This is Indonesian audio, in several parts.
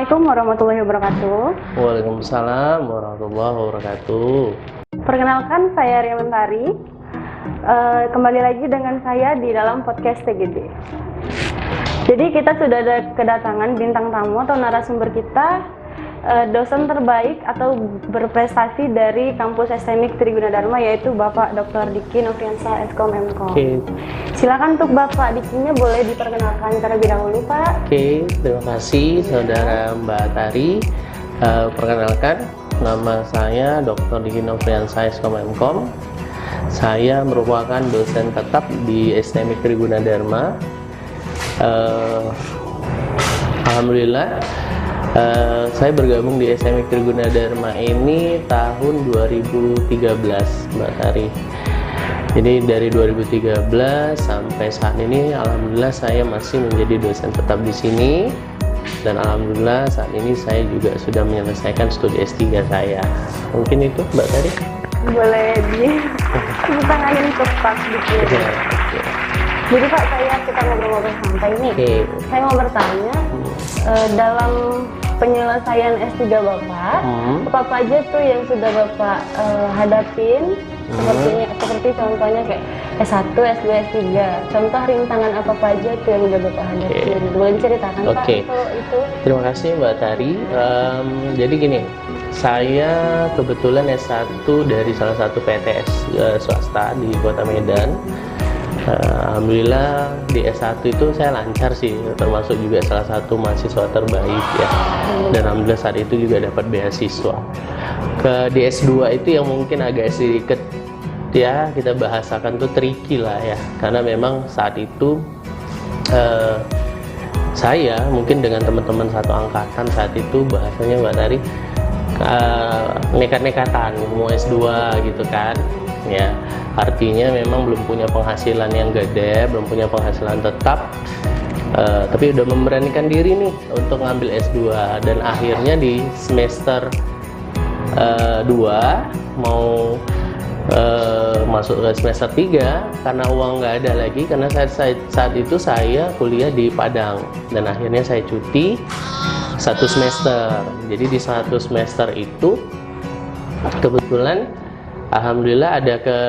Assalamualaikum warahmatullahi wabarakatuh. Waalaikumsalam warahmatullahi wabarakatuh. Perkenalkan, saya Ria Mentari. Kembali lagi dengan saya di dalam podcast TGD. Jadi kita sudah ada kedatangan bintang tamu atau narasumber kita, dosen terbaik atau berprestasi dari kampus STMIK Triguna Dharma, yaitu Bapak Dr. Diki Nofriansah, Eskom Mkom. Oke. Silakan untuk Bapak Dikinya boleh diperkenalkan terlebih dahulu, Pak. Oke, terima kasih Saudara Mbak Tari. Perkenalkan, nama saya Dr. Diki Nofriansah, Eskom Mkom. Saya merupakan dosen tetap di STMIK Triguna Dharma. Alhamdulillah, saya bergabung di STMIK Triguna Dharma ini tahun 2013, Mbak Tari. Jadi dari 2013 sampai saat ini, alhamdulillah saya masih menjadi dosen tetap di sini. Dan alhamdulillah saat ini saya juga sudah menyelesaikan studi S3 saya. Mungkin itu, Mbak Tari. Boleh ditanganin untuk Pak Diki. Jadi Pak, kita ngobrol-ngobrol santai nih. Saya mau bertanya, dalam penyelesaian S3 Bapak, apa aja tuh yang sudah Bapak hadapin? Seperti contohnya kayak S1, S2, S3. Contoh rintangan apa aja tuh yang udah Bapak hadapin? Boleh diceritakan Pak itu? Terima kasih Mbak Tari. Jadi gini, saya kebetulan S1 dari salah satu PTS swasta di Kota Medan. Alhamdulillah di S1 itu saya lancar sih, termasuk juga salah satu mahasiswa terbaik ya. Dan alhamdulillah saat itu juga dapat beasiswa. Di S2 itu yang mungkin agak sedikit ya kita bahasakan tuh tricky lah ya, karena memang saat itu saya mungkin dengan teman-teman satu angkatan saat itu bahasanya Mbak Tari nekat-nekatan mau S2 gitu kan ya. Artinya memang belum punya penghasilan yang gede, belum punya penghasilan tetap, tapi udah memberanikan diri nih untuk ngambil S2. Dan akhirnya di semester 2 mau masuk ke semester 3 karena uang nggak ada lagi, karena saat itu saya kuliah di Padang dan akhirnya saya cuti 1 semester. Jadi di 1 semester itu kebetulan alhamdulillah ada ke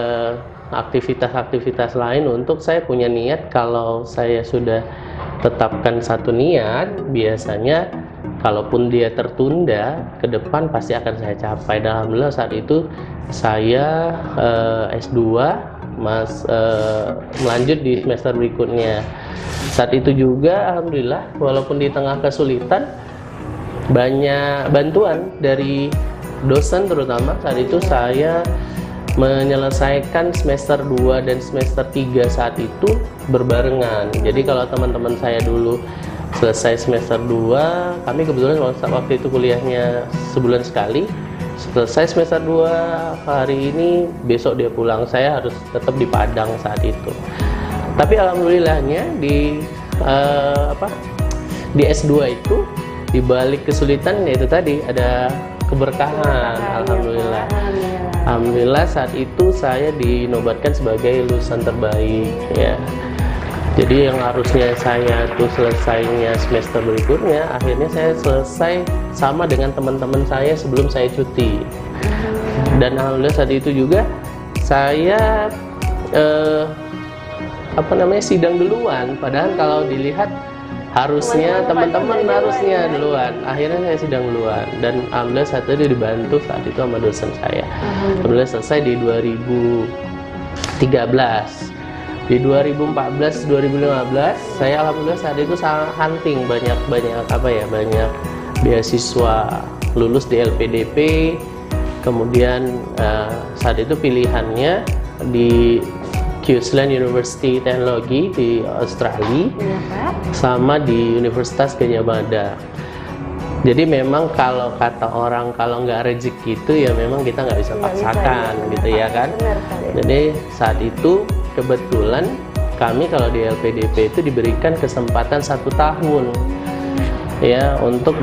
aktivitas-aktivitas lain untuk saya punya niat. Kalau saya sudah tetapkan satu niat, biasanya kalaupun dia tertunda ke depan pasti akan saya capai. Dan alhamdulillah saat itu saya S2 melanjut di semester berikutnya. Saat itu juga alhamdulillah walaupun di tengah kesulitan banyak bantuan dari dosen, terutama saat itu saya menyelesaikan semester 2 dan semester 3 saat itu berbarengan. Jadi kalau teman-teman saya dulu selesai semester 2, kami kebetulan waktu itu kuliahnya sebulan sekali. Selesai semester 2 hari ini, besok dia pulang. Saya harus tetap di Padang saat itu. Tapi alhamdulillahnya di S2 itu di balik kesulitan yaitu tadi ada keberkahan. Alhamdulillah saat itu saya dinobatkan sebagai lulusan terbaik ya. Jadi yang harusnya saya tuh selesainya semester berikutnya, akhirnya saya selesai sama dengan teman-teman saya sebelum saya cuti. Dan alhamdulillah saat itu juga saya sidang duluan, padahal kalau dilihat harusnya teman-teman harusnya duluan. Akhirnya saya sidang duluan dan alhamdulillah saat itu dibantu saat itu sama dosen saya. Alhamdulillah selesai di 2013. Di 2014-2015 saya alhamdulillah saat itu sangat hunting banyak beasiswa, lulus di LPDP. Kemudian saat itu pilihannya di Queensland University Teknologi di Australia sama di Universitas Gadjah Mada. Jadi memang kalau kata orang kalau nggak rezeki itu ya memang kita nggak bisa paksakan gitu ya kan. Jadi saat itu kebetulan kami kalau di LPDP itu diberikan kesempatan 1 tahun ya untuk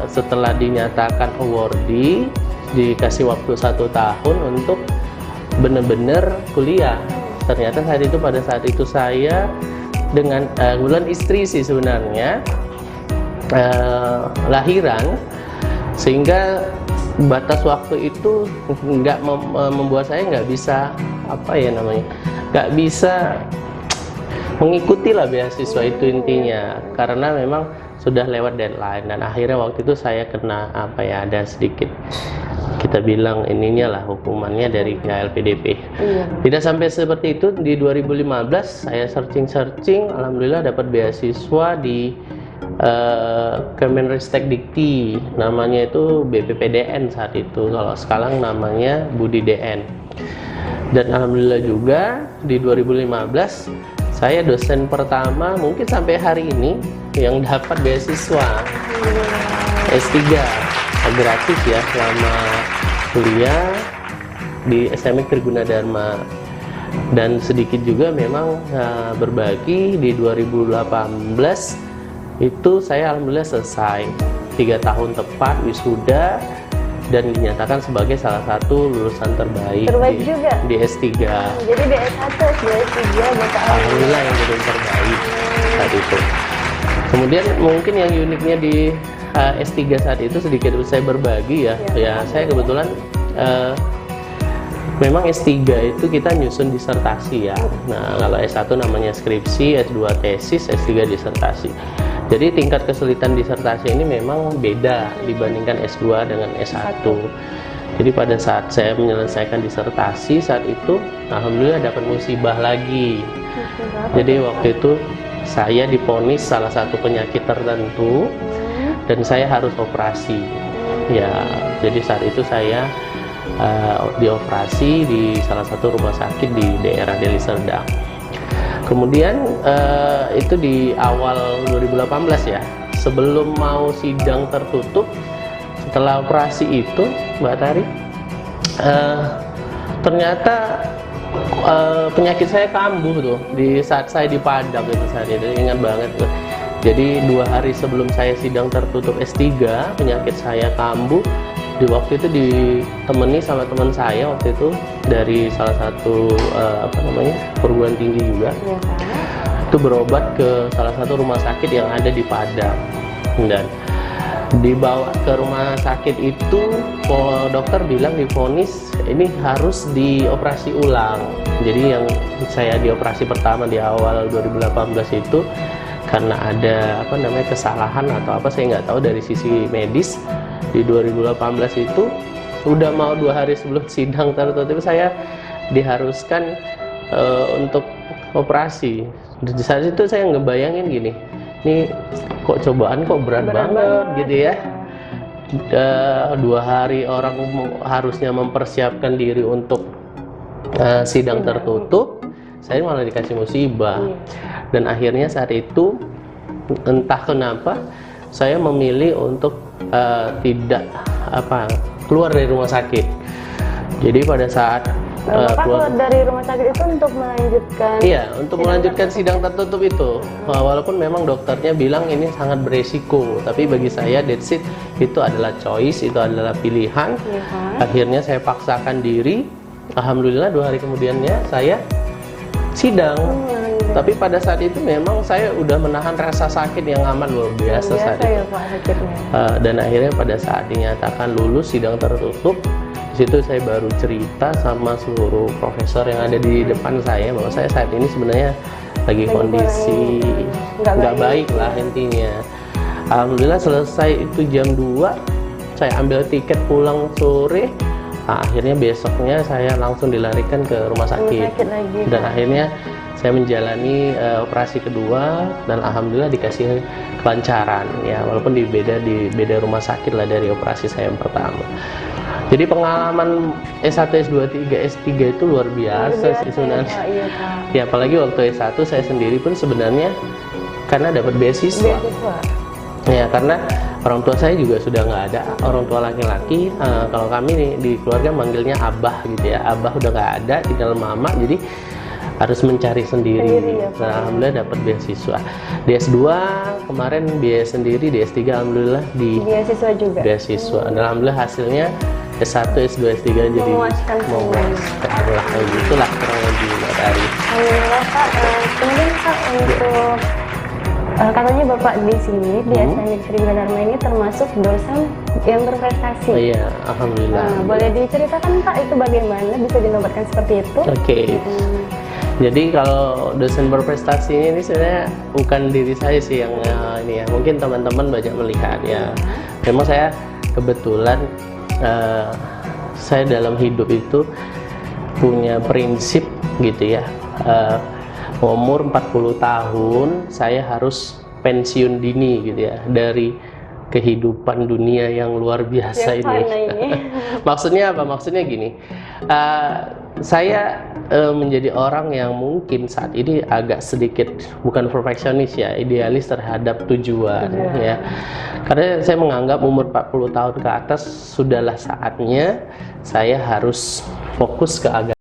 setelah dinyatakan awardee dikasih waktu 1 tahun untuk benar-benar kuliah. Ternyata pada saat itu saya dengan bulan istri sih sebenarnya lahiran, sehingga batas waktu itu nggak membuat saya nggak bisa nggak bisa mengikuti lah beasiswa itu intinya, karena memang sudah lewat deadline. Dan akhirnya waktu itu saya kena ada sedikit, kita bilang ininya lah hukumannya dari LPDP. Tidak sampai seperti itu. Di 2015 saya searching, alhamdulillah dapat beasiswa di Kemenristek Dikti, namanya itu BPPDN saat itu, kalau sekarang namanya Budi DN. Dan alhamdulillah juga di 2015 saya dosen pertama mungkin sampai hari ini yang dapat beasiswa S3 gratis ya selama kuliah di SMK Triguna Dharma. Dan sedikit juga memang berbagi di 2018 itu saya alhamdulillah selesai 3 tahun tepat wisuda dan dinyatakan sebagai salah satu lulusan terbaik di S3. Jadi di S1, S2, S3 alhamdulillah yang jadi terbaik saat itu. Kemudian mungkin yang uniknya di S3 saat itu sedikit saya berbagi ya saya kebetulan memang S3 itu kita nyusun disertasi ya. Nah, kalau S1 namanya skripsi, S2 tesis, S3 disertasi. Jadi tingkat kesulitan disertasi ini memang beda dibandingkan S2 dengan S1. Jadi pada saat saya menyelesaikan disertasi saat itu, alhamdulillah dapat musibah lagi. Jadi waktu itu saya divonis salah satu penyakit tertentu dan saya harus operasi. Ya, jadi saat itu saya dioperasi di salah satu rumah sakit di daerah Deli Serdang. Kemudian itu di awal 2018 ya, sebelum mau sidang tertutup, setelah operasi itu Mbak Tari, ternyata penyakit saya kambuh tuh di saat saya di Padang itu, saat itu ingat banget tuh. Jadi 2 hari sebelum saya sidang tertutup S3, penyakit saya kambuh. Di waktu itu ditemani sama teman saya waktu itu dari salah satu perguruan tinggi juga. Itu berobat ke salah satu rumah sakit yang ada di Padang, dan dibawa ke rumah sakit itu dokter bilang divonis ini harus dioperasi ulang. Jadi yang saya dioperasi pertama di awal 2018 itu karena ada kesalahan atau apa saya nggak tahu dari sisi medis. Di 2018 itu udah mau 2 hari sebelum sidang tertutup saya diharuskan untuk operasi. Di saat itu saya ngebayangin gini, ini kok cobaan kok berat banget gitu ya. 2 hari orang harusnya mempersiapkan diri untuk sidang tertutup, saya malah dikasih musibah. Dan akhirnya saat itu entah kenapa saya memilih untuk tidak keluar dari rumah sakit. Jadi pada saat keluar dari rumah sakit itu untuk melanjutkan untuk melanjutkan sidang tertutup itu, walaupun memang dokternya bilang ini sangat beresiko, tapi bagi saya that's it, itu adalah choice, itu adalah pilihan. Akhirnya saya paksakan diri, alhamdulillah 2 hari kemudiannya saya sidang. Tapi pada saat itu memang saya udah menahan rasa sakit yang amat luar biasa saat itu. Dan akhirnya pada saat dinyatakan lulus sidang tertutup, di situ saya baru cerita sama seluruh profesor yang ada di depan saya bahwa saya saat ini sebenarnya lagi kondisi nggak baik lah intinya. Alhamdulillah selesai itu jam 2, saya ambil tiket pulang sore. Nah, akhirnya besoknya saya langsung dilarikan ke rumah sakit dan akhirnya saya menjalani operasi kedua dan alhamdulillah dikasih kelancaran ya, walaupun di beda rumah sakit lah dari operasi saya yang pertama. Jadi pengalaman S1, S2, S3 itu luar biasa sih sebenarnya. Ya apalagi waktu S1 saya sendiri pun sebenarnya karena dapat beasiswa. Ya karena orang tua saya juga sudah nggak ada, orang tua laki-laki. Kalau kami di keluarga manggilnya abah gitu ya, abah udah nggak ada, tinggal mama, jadi harus mencari sendiri. Nah, alhamdulillah dapat beasiswa. Di S2 kemarin biaya sendiri, di S3 alhamdulillah di beasiswa juga. Beasiswa. Dan alhamdulillah hasilnya S1, S2, S3 jadi memuaskan. Itulah kurang lebih Mbak Tari. Alhamdulillah Kak. Kemudian Kak untuk Katanya Bapak di sini di SMIK Sri Gunadarma ini termasuk dosen yang berprestasi. Oh iya, alhamdulillah. Boleh diceritakan Pak itu bagaimana bisa dinobatkan seperti itu? Oke. Jadi kalau dosen berprestasi ini sebenarnya bukan diri saya sih yang ini ya. Mungkin teman-teman banyak melihat ya. Memang saya kebetulan saya dalam hidup itu punya prinsip gitu ya. Umur 40 tahun saya harus pensiun dini gitu ya dari kehidupan dunia yang luar biasa ini. Maksudnya apa? Maksudnya gini, saya menjadi orang yang mungkin saat ini agak sedikit bukan perfeksionis ya, idealis terhadap tujuan ya. Karena saya menganggap umur 40 tahun ke atas sudahlah saatnya saya harus fokus ke agama.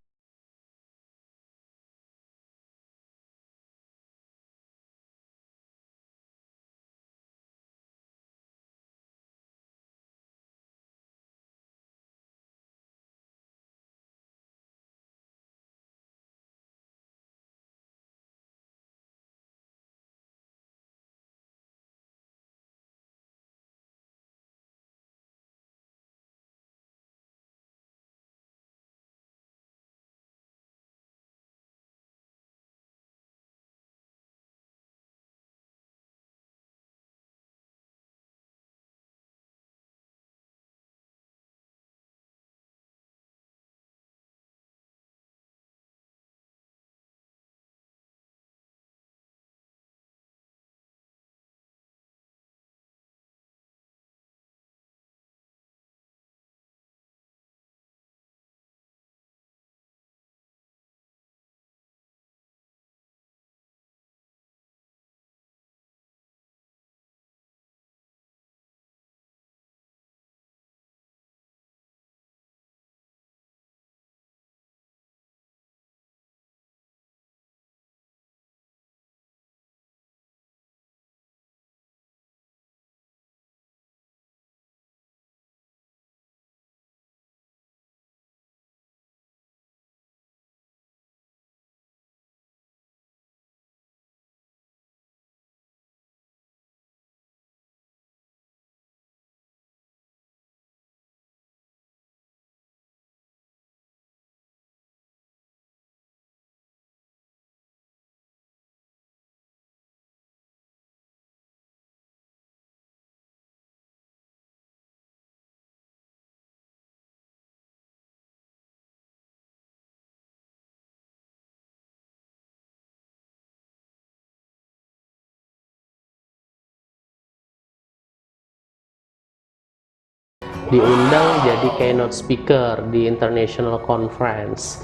Diundang jadi keynote speaker di international conference.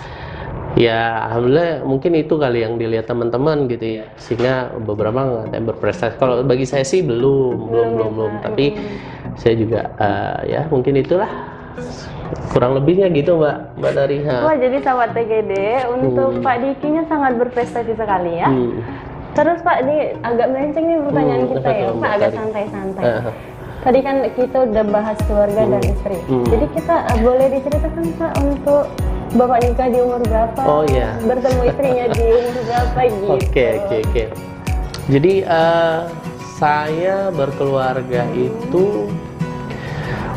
Ya, alhamdulillah mungkin itu kali yang dilihat teman-teman gitu ya. Sehingga beberapa nggak berprestasi. Kalau bagi saya sih belum. Tapi saya juga ya mungkin itulah kurang lebihnya gitu Mbak Dariha. Wah, jadi sahabat TGD untuk Pak Dikinya sangat berprestasi sekali ya. Terus Pak, ini agak melenceng nih pertanyaan kita ya, Pak, agak santai-santai. Tadi kan kita udah bahas keluarga dan istri. Jadi kita boleh diceritakan Pak untuk Bapak nikah di umur berapa? Oh iya. Bertemu istrinya di umur berapa gitu? Oke. Jadi saya berkeluarga itu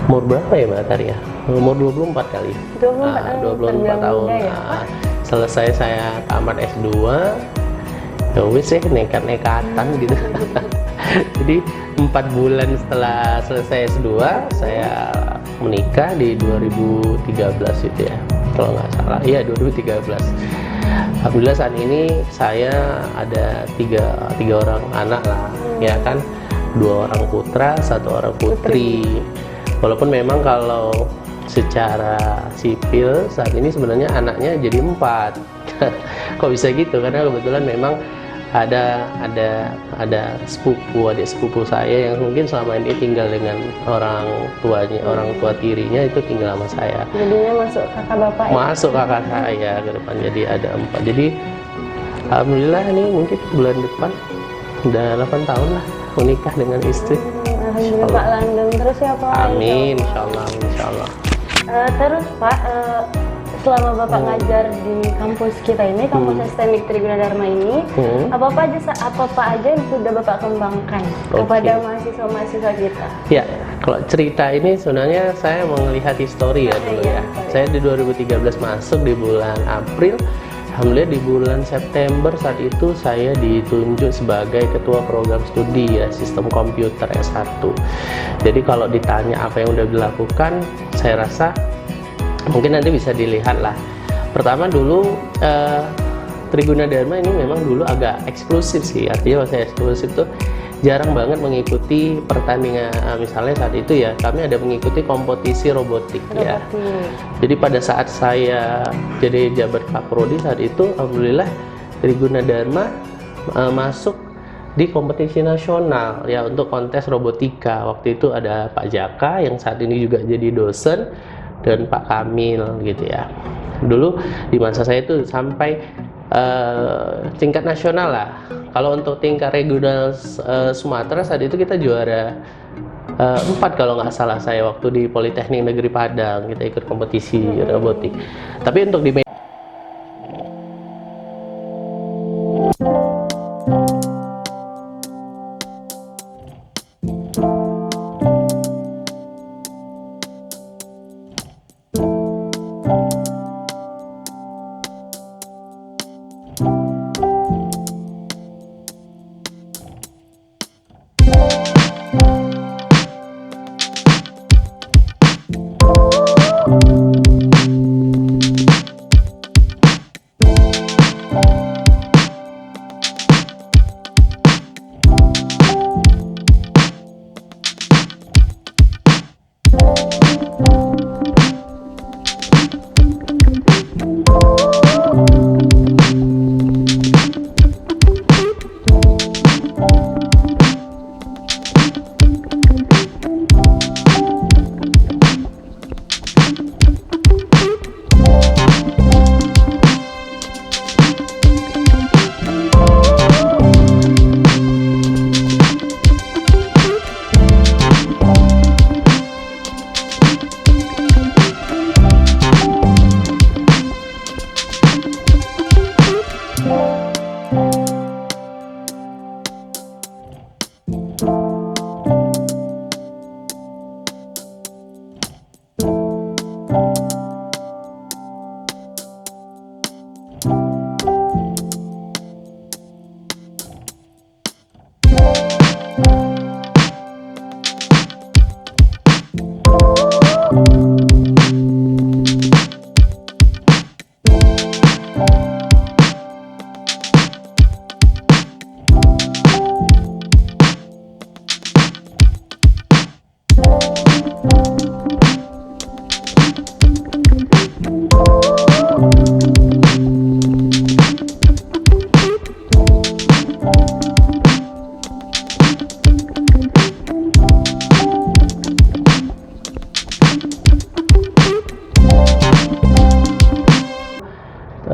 umur berapa ya Mbak Tari ya? Umur 24 kali. 24 tahun. Ya, selesai saya tamat S2. Ya wis nekat-nekatan gitu. Jadi 4 bulan setelah selesai S2 saya menikah di 2013 itu ya, kalau nggak salah. Iya 2013. Alhamdulillah saat ini saya ada tiga orang anak lah, ya kan, 2 orang putra, 1 orang putri. Walaupun memang kalau secara sipil saat ini sebenarnya anaknya jadi 4. Kok bisa gitu? Karena kebetulan memang ada adik sepupu saya yang mungkin selama ini tinggal dengan orang tua tirinya itu tinggal sama saya. Jadinya masuk kakak bapak ya? Masuk kakak saya ke depan, jadi ada 4. Jadi alhamdulillah ini mungkin bulan depan udah 8 tahun lah menikah dengan istri. Alhamdulillah Pak, langgeng terus ya Pak. Amin, insyaallah. Terus Pak, selama Bapak ngajar di kampus kita ini, kampus STMIK Triguna Dharma ini, apa aja yang sudah Bapak kembangkan kepada mahasiswa-mahasiswa kita? Ya, kalau cerita ini sebenarnya saya mau melihat histori ya dulu ya. Saya di 2013 masuk di bulan April. Alhamdulillah di bulan September saat itu saya ditunjuk sebagai ketua program studi ya sistem komputer S1. Jadi kalau ditanya apa yang udah dilakukan, saya rasa mungkin nanti bisa dilihat lah. Pertama dulu Triguna Dharma ini memang dulu agak eksklusif sih. Artinya saya eksklusif tuh jarang banget mengikuti pertandingan, misalnya saat itu ya kami ada mengikuti kompetisi robotik ya. Jadi pada saat saya jadi jabat Kaprodi saat itu, alhamdulillah Triguna Dharma masuk di kompetisi nasional ya untuk kontes robotika. Waktu itu ada Pak Jaka yang saat ini juga jadi dosen dan Pak Kamil gitu ya. Dulu di masa saya itu sampai tingkat nasional lah. Kalau untuk tingkat regional Sumatera saat itu kita juara 4 kalau nggak salah saya waktu di Politeknik Negeri Padang kita ikut kompetisi robotik. Tapi untuk di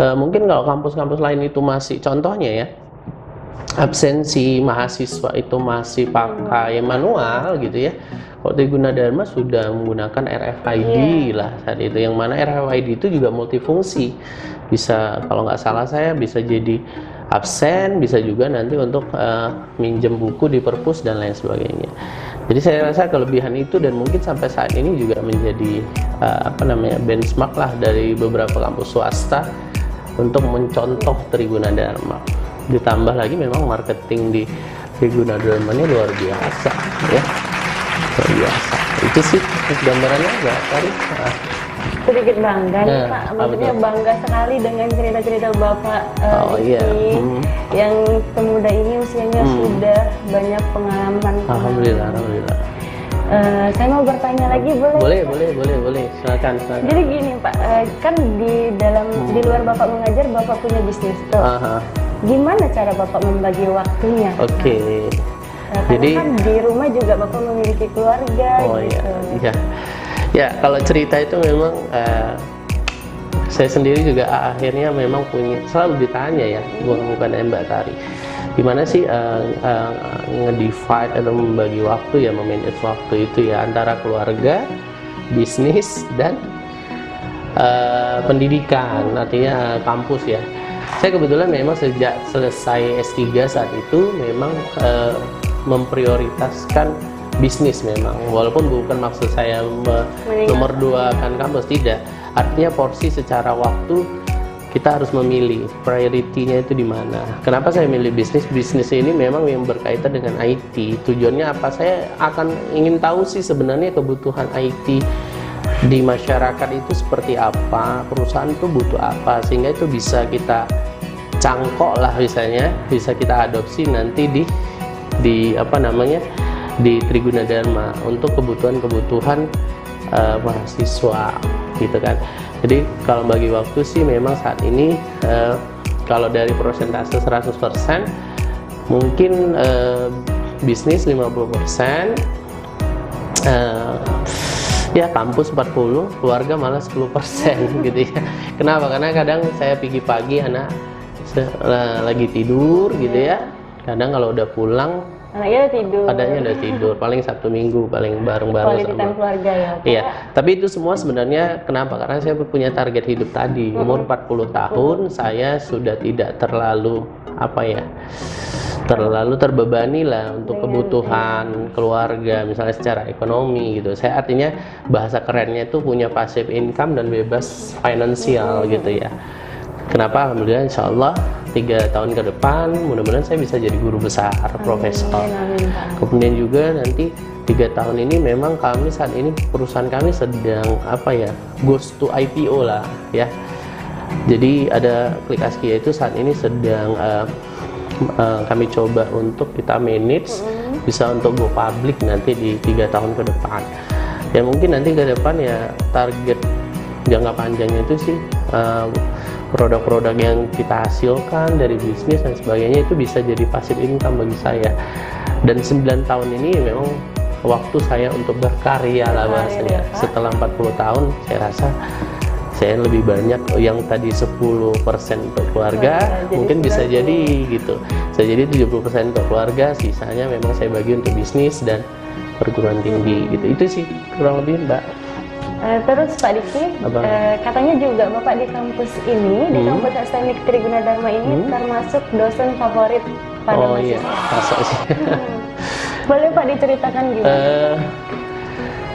mungkin kalau kampus-kampus lain itu masih contohnya ya absensi mahasiswa itu masih pakai manual gitu ya. Kalau Triguna Dharma sudah menggunakan RFID lah saat itu, yang mana RFID itu juga multifungsi, bisa kalau nggak salah saya bisa jadi absen, bisa juga nanti untuk minjem buku di perpus dan lain sebagainya. Jadi saya rasa kelebihan itu dan mungkin sampai saat ini juga menjadi benchmark lah dari beberapa kampus swasta untuk mencontoh Triguna Dharma. Ditambah lagi memang marketing di Triguna Dharma ini luar biasa ya, luar biasa. Itu sih gambarannya Mbak Tari. Sedikit bangga nih Pak, maksudnya bangga sekali dengan cerita-cerita Bapak yang pemuda ini usianya sudah banyak pengalaman. Alhamdulillah, alhamdulillah. Saya mau bertanya lagi boleh? Boleh. Silakan. Jadi gini Pak, kan di luar Bapak mengajar, Bapak punya bisnis tuh. Gimana cara Bapak membagi waktunya? Jadi kan di rumah juga Bapak memiliki keluarga. Gitu. Ya, kalau cerita itu memang saya sendiri juga akhirnya memang selalu ditanya ya, bukan Mbak Tari, gimana sih nge-divide atau membagi waktu ya, memanage waktu itu ya antara keluarga, bisnis dan pendidikan, artinya kampus ya. Saya kebetulan memang sejak selesai S3 saat itu memang memprioritaskan bisnis memang, walaupun bukan maksud saya nomor dua kan kampus, tidak. Artinya porsi secara waktu kita harus memilih prioritinya itu di mana. Kenapa saya milih bisnis? Bisnis ini memang yang berkaitan dengan IT. Tujuannya apa? Saya akan ingin tahu sih sebenarnya kebutuhan IT di masyarakat itu seperti apa, perusahaan itu butuh apa, sehingga itu bisa kita cangkok lah, misalnya bisa kita adopsi nanti di apa namanya, di Triguna Dharma untuk kebutuhan mahasiswa gitu kan. Jadi kalau bagi waktu sih memang saat ini kalau dari persentase 100% mungkin bisnis 50%, ya kampus 40%, keluarga malah 10% gitu ya. Kenapa? Karena kadang saya pergi pagi anak lagi tidur gitu ya. Kadang kalau udah pulang anaknya udah tidur, paling Sabtu Minggu paling bareng-bareng sama keluarga ya. Iya, tapi itu semua sebenarnya kenapa? Karena saya punya target hidup tadi. Umur 40 tahun saya sudah tidak terlalu apa ya, terlalu terbebani lah untuk kebutuhan keluarga, misalnya secara ekonomi gitu. Saya artinya bahasa kerennya itu punya passive income dan bebas finansial gitu ya. Kenapa? Alhamdulillah insya Allah 3 tahun ke depan mudah-mudahan saya bisa jadi guru besar, profesor. Kemudian juga nanti 3 tahun ini memang kami saat ini perusahaan kami sedang apa ya, goes to IPO lah ya. Jadi ada Klik Askia itu saat ini sedang kami coba untuk kita manage bisa untuk go public nanti di 3 tahun ke depan. Ya mungkin nanti ke depan ya target jangka panjangnya itu sih produk-produk yang kita hasilkan dari bisnis dan sebagainya itu bisa jadi passive income bagi saya. Dan 9 tahun ini memang waktu saya untuk berkarya lah bahasanya. Setelah 40 tahun saya rasa saya lebih banyak yang tadi 10% untuk keluarga, mungkin bisa jadi gitu. Bisa jadi 70% untuk keluarga, sisanya memang saya bagi untuk bisnis dan perguruan tinggi gitu. Itu sih kurang lebih Mbak. Terus Pak Diki, katanya juga Bapak di kampus ini, di kampus STMIK Triguna Dharma ini termasuk dosen favorit pada mahasiswa. Iya, masa sih. Boleh Pak diceritakan gimana?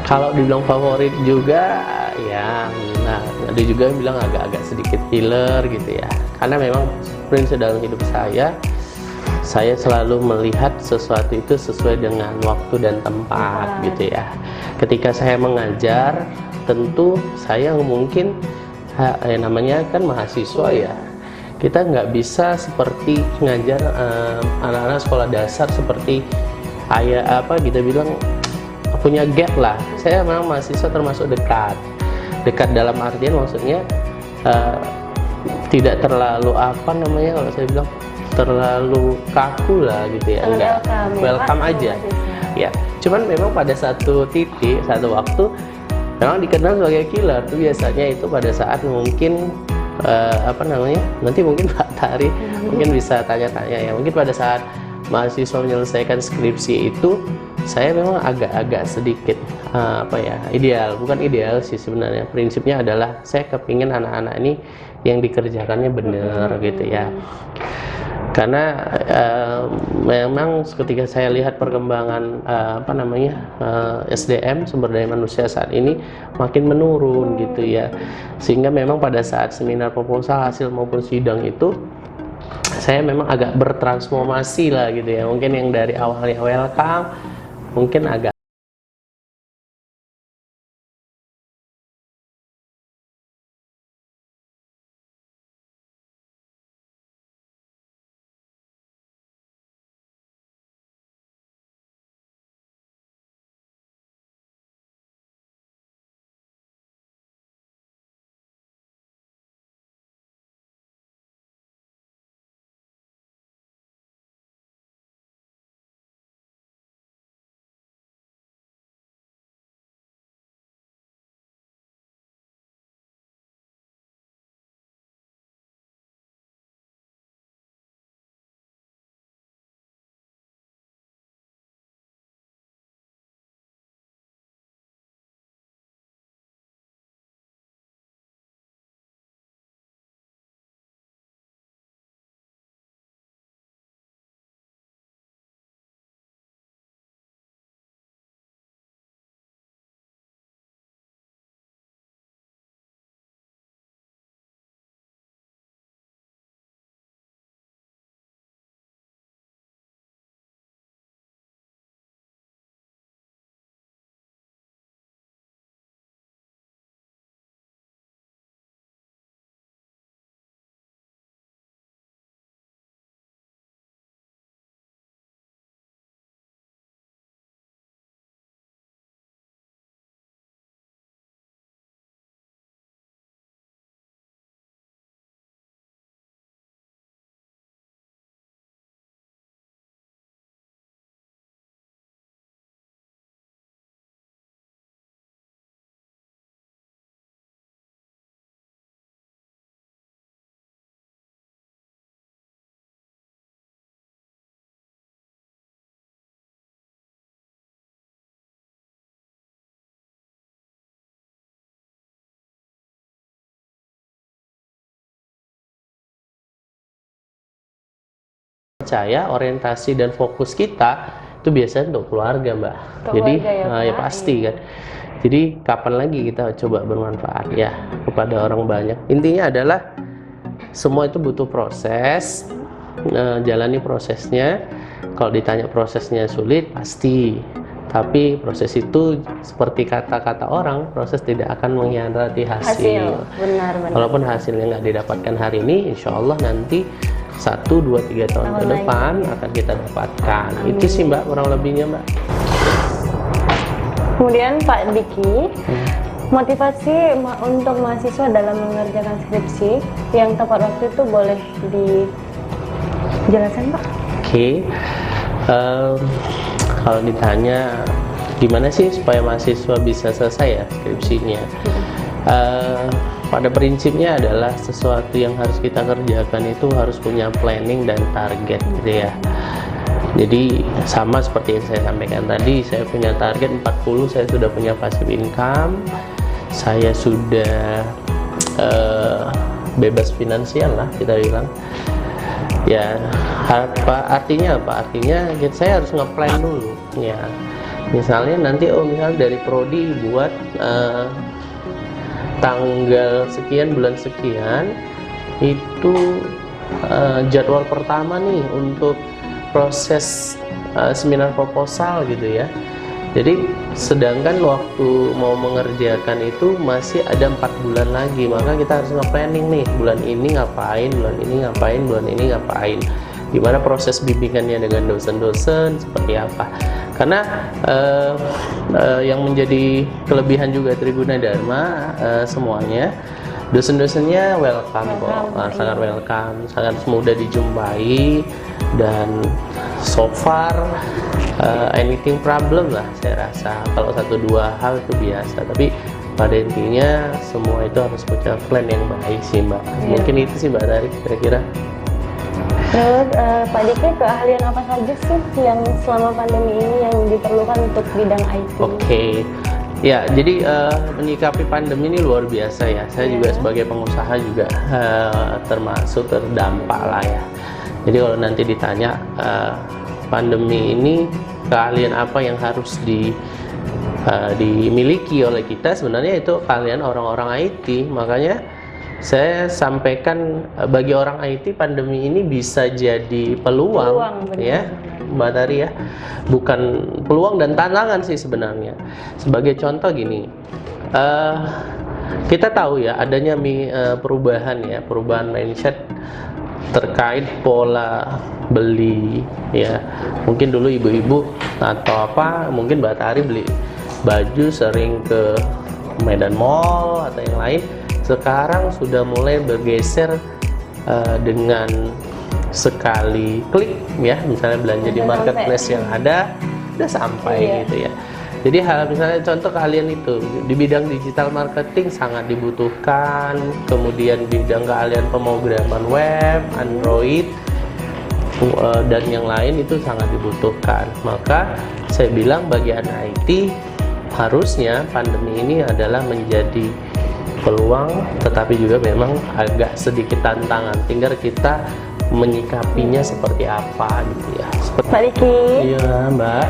Kalau dibilang favorit juga, ya, nah ada juga yang bilang agak-agak sedikit killer gitu ya. Karena memang prinsip dalam hidup saya selalu melihat sesuatu itu sesuai dengan waktu dan tempat gitu ya. Ketika saya mengajar, tentu saya mungkin namanya kan mahasiswa ya, kita nggak bisa seperti ngajar anak-anak sekolah dasar seperti kita bilang punya gap lah. Saya memang mahasiswa termasuk dekat dalam artian maksudnya tidak terlalu kalau saya bilang terlalu kaku lah gitu ya, enggak, welcome aja ya. Cuman memang pada satu titik, satu waktu memang dikenal sebagai killer tuh biasanya itu pada saat mungkin nanti mungkin Pak Tari mungkin bisa tanya-tanya ya, mungkin pada saat mahasiswa menyelesaikan skripsi itu saya memang agak-agak sedikit bukan ideal sih sebenarnya. Prinsipnya adalah saya kepingin anak-anak ini yang dikerjakannya benar gitu ya. Karena memang ketika saya lihat perkembangan SDM, sumber daya manusia saat ini makin menurun gitu ya, sehingga memang pada saat seminar proposal hasil maupun sidang itu saya memang agak bertransformasi lah gitu ya. Mungkin yang dari awalnya welcome mungkin agak Percaya orientasi dan fokus kita itu biasanya untuk keluarga, Mbak. Jadi ya pasti kan. Jadi kapan lagi kita coba bermanfaat ya kepada orang banyak. Intinya adalah semua itu butuh proses, jalani prosesnya. Kalau ditanya prosesnya sulit, pasti. Tapi proses itu seperti kata-kata orang, proses tidak akan mengkhianati hasil. Benar. Walaupun hasilnya nggak didapatkan hari ini, insya Allah nanti 1, 2, 3 tahun ke depan akan kita dapatkan. Itu sih Mbak, kurang lebihnya Mbak. Kemudian Pak Diki, motivasi untuk mahasiswa dalam mengerjakan skripsi yang tepat waktu itu boleh dijelaskan Pak? Oke. Kalau ditanya gimana sih supaya mahasiswa bisa selesai ya skripsinya, pada prinsipnya adalah sesuatu yang harus kita kerjakan itu harus punya planning dan target gitu ya. Jadi sama seperti yang saya sampaikan tadi, saya punya target 40, saya sudah punya passive income, saya sudah bebas finansial lah kita bilang. Ya, artinya apa? Artinya saya harus nge-plan dulu ya. Misalnya nanti misalnya dari prodi buat tanggal sekian bulan sekian itu jadwal pertama nih untuk proses seminar proposal gitu ya. Jadi sedangkan waktu mau mengerjakan itu masih ada 4 bulan lagi, maka kita harus nge-planning nih, bulan ini ngapain, bulan ini ngapain, bulan ini ngapain, gimana proses bimbingannya dengan dosen-dosen seperti apa. Karena yang menjadi kelebihan juga Tribuna Dharma semuanya dosen-dosennya welcome kok, sangat welcome, sangat mudah dijumpai, dan so far anything problem lah saya rasa. Kalau 1-2 hal itu biasa, tapi pada intinya semua itu harus punya plan yang baik sih Mbak. Mungkin itu sih Mbak Tari kira-kira. Terus Pak Diki, keahlian apa saja sih yang selama pandemi ini yang diperlukan untuk bidang IT? Oke. Ya, jadi menyikapi pandemi ini luar biasa ya. Saya juga sebagai pengusaha juga termasuk terdampak lah ya. Jadi kalau nanti ditanya pandemi ini keahlian apa yang harus dimiliki oleh kita, sebenarnya itu keahlian orang-orang IT. Makanya saya sampaikan bagi orang IT pandemi ini bisa jadi peluang ya Mbak Tari ya, bukan peluang dan tantangan sih sebenarnya. Sebagai contoh gini, kita tahu ya adanya perubahan mindset terkait pola beli ya. Mungkin dulu ibu-ibu atau apa, mungkin Mbak Tari beli baju sering ke Medan Mall atau yang lain. Sekarang sudah mulai bergeser dengan sekali klik ya, misalnya belanja di marketplace yang ada udah sampai gitu ya. Jadi misalnya contoh keahlian itu di bidang digital marketing sangat dibutuhkan, kemudian bidang keahlian pemrograman web, Android dan yang lain itu sangat dibutuhkan. Maka saya bilang bagi anak IT harusnya pandemi ini adalah menjadi peluang, tetapi juga memang agak sedikit tantangan. Tinggal kita menyikapinya seperti apa gitu ya. Pak Diki. Iya Mbak.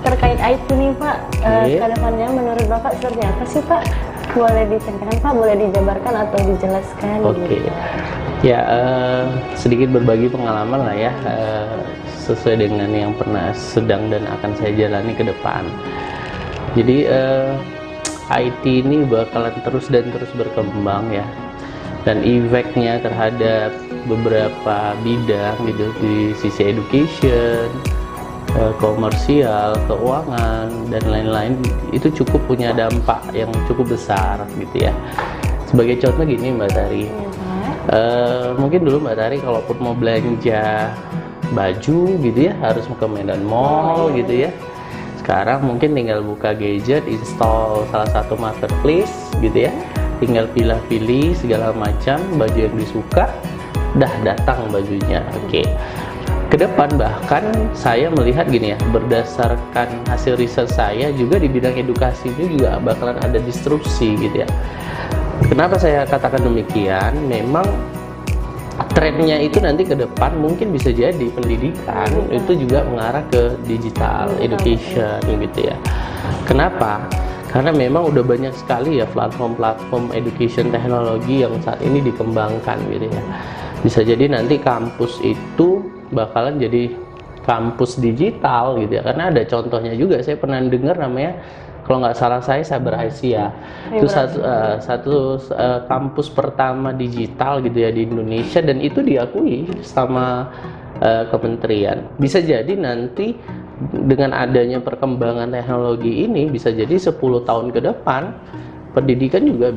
Terkait IT nih Pak, kedepannya menurut Bapak seperti apa sih Pak? Boleh diceritakan Pak, boleh dijabarkan atau dijelaskan? Oke. Ya sedikit berbagi pengalaman lah ya, sesuai dengan yang pernah sedang dan akan saya jalani ke depan. Jadi IT ini bakalan terus berkembang ya, dan efeknya terhadap beberapa bidang gitu di sisi education, komersial, keuangan dan lain-lain itu cukup punya dampak yang cukup besar gitu ya. Sebagai contoh gini Mbak Tari, mungkin dulu Mbak Tari kalaupun mau belanja baju gitu ya harus ke Medan Mall gitu ya. Sekarang mungkin tinggal buka gadget, install salah satu marketplace gitu ya, tinggal pilih-pilih segala macam baju yang disuka, dah datang bajunya. Oke. Ke depan bahkan saya melihat gini ya, berdasarkan hasil riset saya juga di bidang edukasi itu juga bakalan ada disrupsi gitu ya. Kenapa saya katakan demikian? Memang trennya itu nanti ke depan mungkin bisa jadi pendidikan itu juga mengarah ke digital education gitu ya. Kenapa? Karena memang udah banyak sekali ya platform-platform education teknologi yang saat ini dikembangkan gitu ya. Bisa jadi nanti kampus itu bakalan jadi kampus digital gitu ya. Karena ada contohnya juga, saya pernah dengar namanya, kalau nggak salah saya Sabar Asia, itu satu kampus pertama digital gitu ya di Indonesia, dan itu diakui sama kementerian. Bisa jadi nanti dengan adanya perkembangan teknologi ini, bisa jadi 10 tahun ke depan pendidikan juga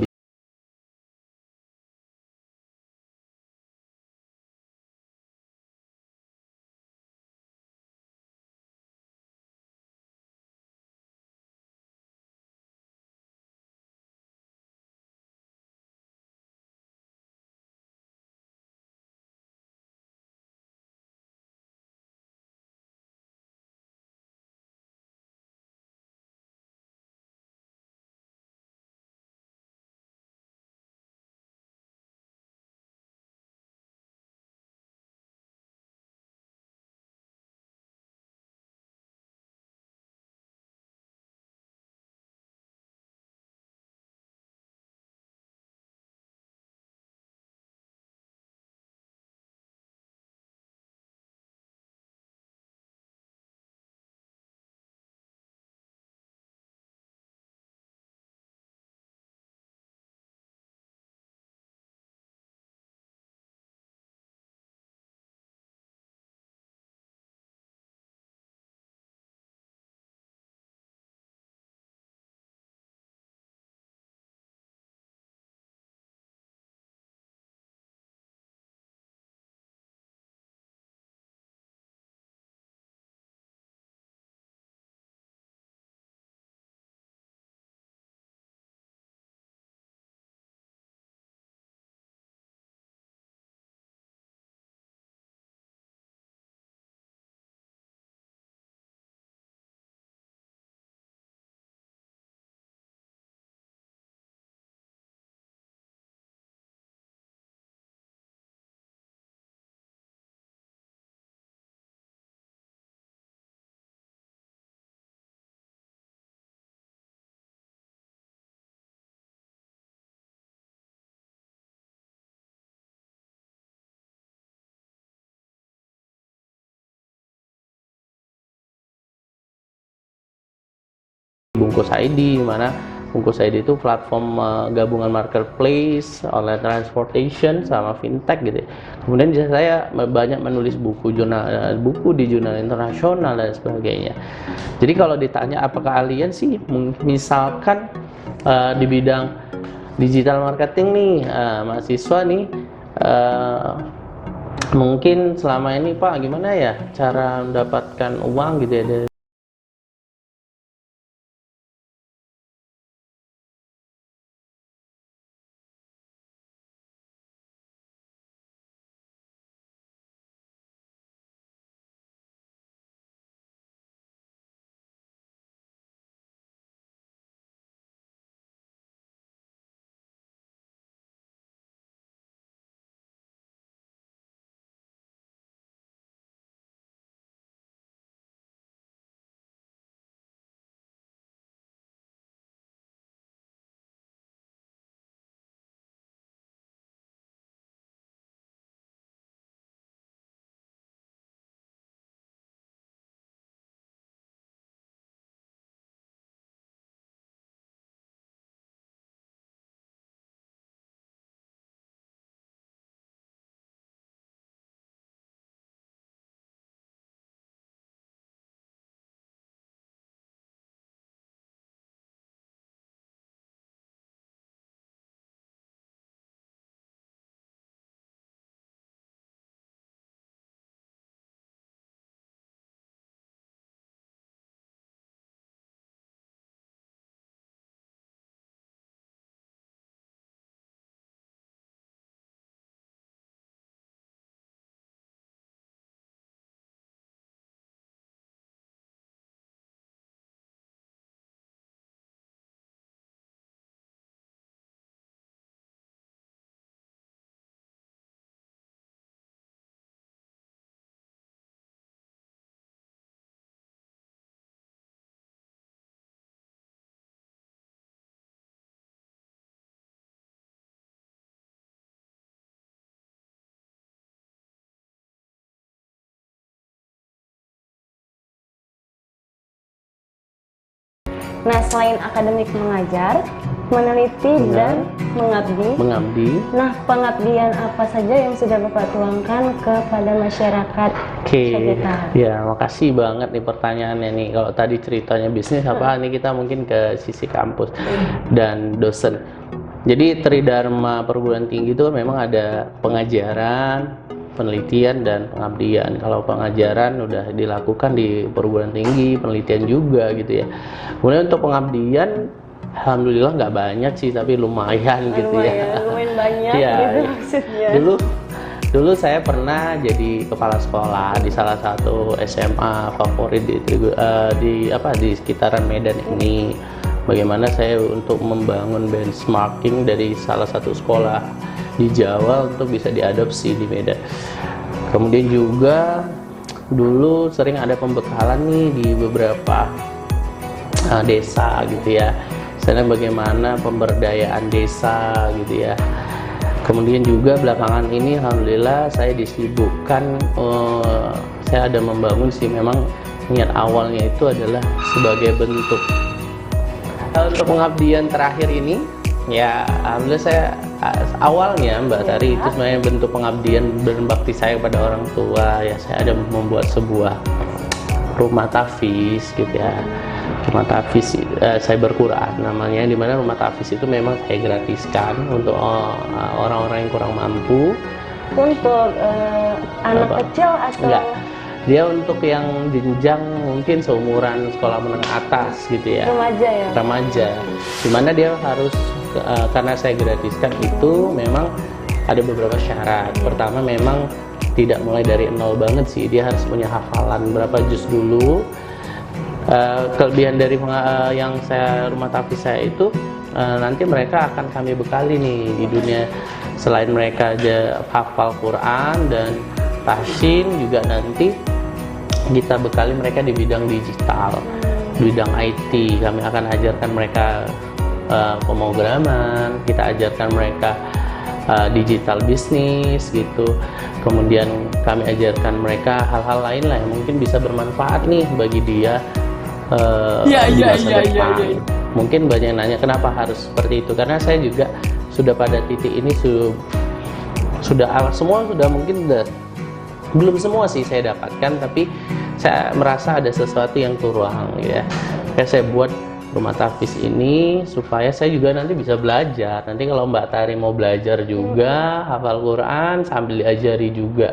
Bungkus ID, mana Bungkus ID itu platform gabungan marketplace, online transportation, sama fintech gitu. Kemudian saya banyak menulis buku di jurnal internasional dan sebagainya. Jadi kalau ditanya apakah kalian sih, misalkan di bidang digital marketing nih, mahasiswa nih, mungkin selama ini Pak gimana ya cara mendapatkan uang gitu ya dari Nah, selain akademik mengajar, meneliti dan mengabdi. Nah, pengabdian apa saja yang sudah Bapak tuangkan kepada masyarakat sekitar? Ya, makasih banget nih pertanyaannya nih. Kalau tadi ceritanya bisnis apa, nih kita mungkin ke sisi kampus dan dosen. Jadi Tridharma perguruan tinggi itu memang ada pengajaran, penelitian dan pengabdian. Kalau pengajaran udah dilakukan di perguruan tinggi, penelitian juga gitu ya. Kemudian untuk pengabdian, alhamdulillah nggak banyak sih, tapi lumayan gitu ya. Lumayan banyak ya, gitu maksudnya. Dulu saya pernah jadi kepala sekolah di salah satu SMA favorit di sekitaran Medan ini. Bagaimana saya untuk membangun benchmarking dari salah satu sekolah di Jawa untuk bisa diadopsi di Medan. Kemudian juga dulu sering ada pembekalan nih di beberapa desa gitu ya. Misalnya bagaimana pemberdayaan desa gitu ya. Kemudian juga belakangan ini alhamdulillah saya disibukkan, saya ada membangun sih, memang niat awalnya itu adalah sebagai bentuk. Untuk pengabdian terakhir ini ya alhamdulillah saya awalnya Mbak Tari itu sebenarnya bentuk pengabdian dan bakti saya kepada orang tua ya. Saya ada membuat sebuah rumah tahfiz gitu ya. Rumah tahfiz Cyber Quran namanya, di mana rumah tahfiz itu memang saya gratiskan untuk orang-orang yang kurang mampu. Untuk anak kecil atau? Enggak, dia untuk yang jenjang mungkin seumuran sekolah menengah atas gitu ya. Remaja ya? Remaja, dimana dia harus karena saya gratiskan itu memang ada beberapa syarat. Pertama memang tidak mulai dari nol banget sih, dia harus punya hafalan berapa juz dulu. Kelebihan dari yang saya rumah tahfiz saya itu nanti mereka akan kami bekali nih di dunia, selain mereka aja hafal Quran dan tahsin, juga nanti kita bekali mereka di bidang digital, bidang IT. Kami akan ajarkan mereka pemrograman, kita ajarkan mereka digital bisnis gitu. Kemudian kami ajarkan mereka hal-hal lain lah yang mungkin bisa bermanfaat nih bagi dia di masa depan. Mungkin banyak yang nanya kenapa harus seperti itu, karena saya juga sudah pada titik ini semua sudah mungkin belum semua sih saya dapatkan, tapi saya merasa ada sesuatu yang kurang ya. Kayak saya buat rumah tahfiz ini supaya saya juga nanti bisa belajar. Nanti kalau Mbak Tari mau belajar juga hafal Quran sambil diajari juga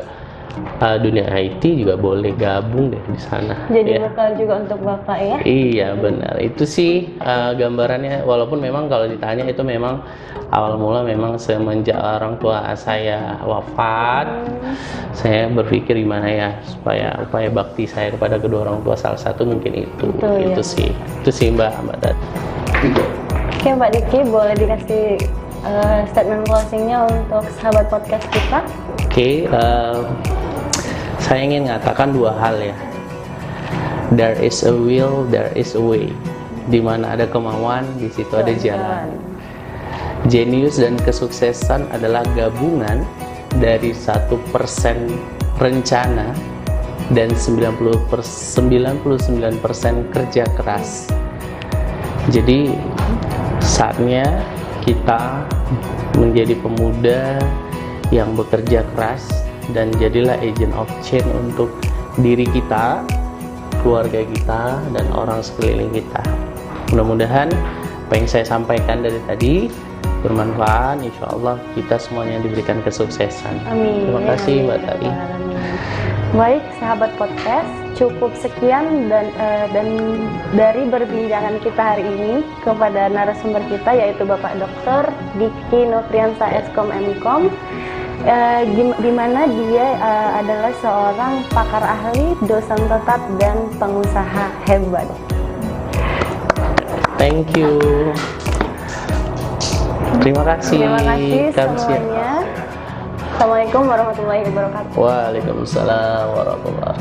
dunia IT, juga boleh gabung deh di sana. Jadi ya. bekal juga untuk Bapak ya? Iya benar, itu sih gambarannya. Walaupun memang kalau ditanya itu memang awal mula memang semenjak orang tua saya wafat, saya berpikir gimana ya supaya upaya bakti saya kepada kedua orang tua, salah satu mungkin itu. Itu sih Mbak Tari. Oke Mbak Diki, boleh dikasih statement closingnya untuk sahabat podcast kita? Oke, saya ingin mengatakan dua hal ya. There is a will, there is a way. Di mana ada kemauan, di situ ada jalan. Jenius dan kesuksesan adalah gabungan dari 1% rencana dan 99% kerja keras. Jadi saatnya kita menjadi pemuda yang bekerja keras dan jadilah agent of change untuk diri kita, keluarga kita, dan orang sekeliling kita. Mudah-mudahan apa yang saya sampaikan dari tadi bermanfaat. Insya Allah kita semuanya diberikan kesuksesan. Amin. Terima kasih Mbak Tari. Baik sahabat podcast, cukup sekian dan dari perbincangan kita hari ini kepada narasumber kita, yaitu Bapak Dr. Diki Nofriansa Eskom Mkom, di mana dia adalah seorang pakar ahli, dosen tetap, dan pengusaha hebat. Thank you. Terima kasih. Terima kasih semuanya. Assalamualaikum warahmatullahi wabarakatuh. Waalaikumsalam warahmatullahi wabarakatuh.